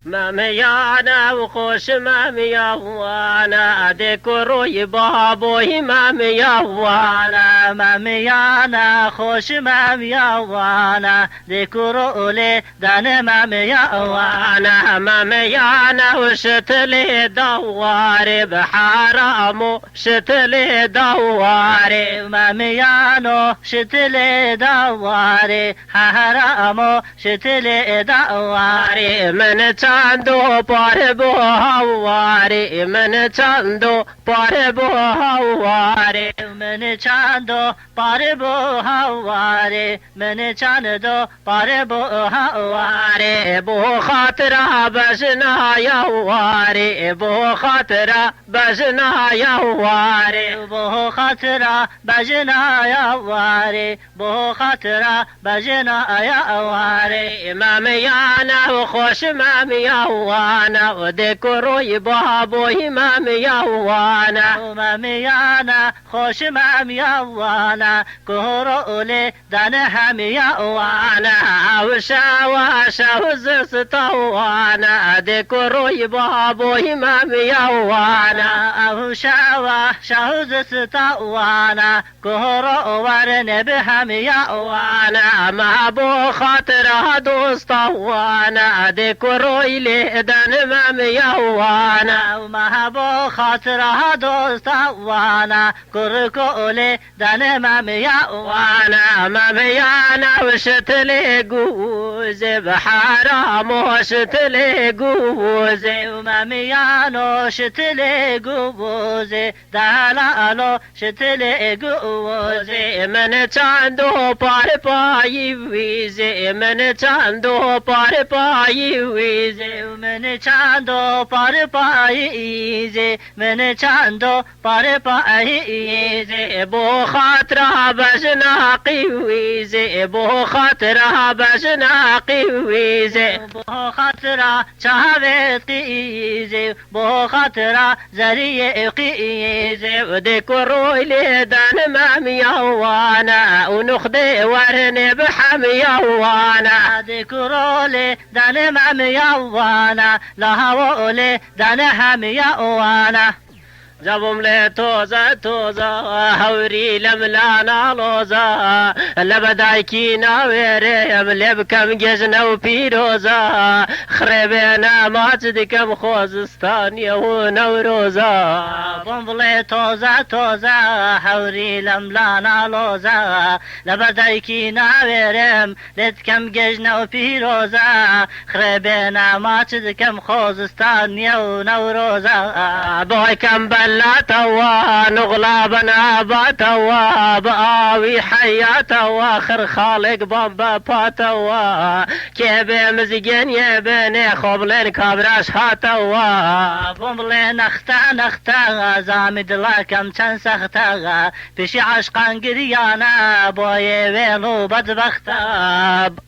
ماميانا وخوش ماميا وانا ذكروي بابوي ماميا وانا ماميانا خوش ماميا وانا ذكرولي دان ماميا وانا ماميانا وشتلي دواري بحرامو شتلي دواري ماميانو شتلي دواري حرامو شتلي دواري من چندو پار بو هواری من چندو پار بو هواری من چندو پار بو هواری من چندو پار بو هواری بو خاطر بجنا یواری بو خاطر بجنا یواری بو خاطر بجنا یواری بو خاطر بجنا یواری مامیانا و خوش مامیانا و دکروی بابوی مامیانا ماميانا خوش ماميانا كهرولي دانا هميانا وشاوا شاوز ستوانا دكروي بابوي ماميانا او شاوا شاوز ستوانا كهرو ورن بهميانا ما بو خاطر دوستوانا دكروي لدن ماميانا ما بو خاطر دوستوانا كركولي دانا ماميانا ماميانا وشتلي جوز بحرام وشتلي جوز ماميانو شتلي جوز دلالو شتلي جوز من چندو پار پایی ویزه من چندو پار پایی ویزه من چندو پار پاییزه من چندو پار پاییزه بو خاطر بجنا قویزه بو خاطر بجنا قویزه بو خاطر چاوت قیزه بو خاطر زریه قیزه ودكروي لدان ماميانا ونخدي ورني بحميانا ذكرولي دان ماميانا لهولي دان هميانا جابهم لي توزا هوري لملانا لوزا لبدايكينا ويريم لبكم جزنا وبيروزا خربنا ما تدكم خوزستان ونوروزا بمبلي توزا هوري لملانا لوزا لبدايكينا ويريم لبكم جزنا وبيروزا خربنا ما تدكم خوزستان ونوروزا بويكم لا توا نغلابنا باتوا بآوي حياتوا خر خالق بابا باتوا كيبي مزجن يبني خبلين كابراش هاتوا بمبلي نختا زامد لكم چن سختا بشي عشقان قريانا بوي ويلو بدبختا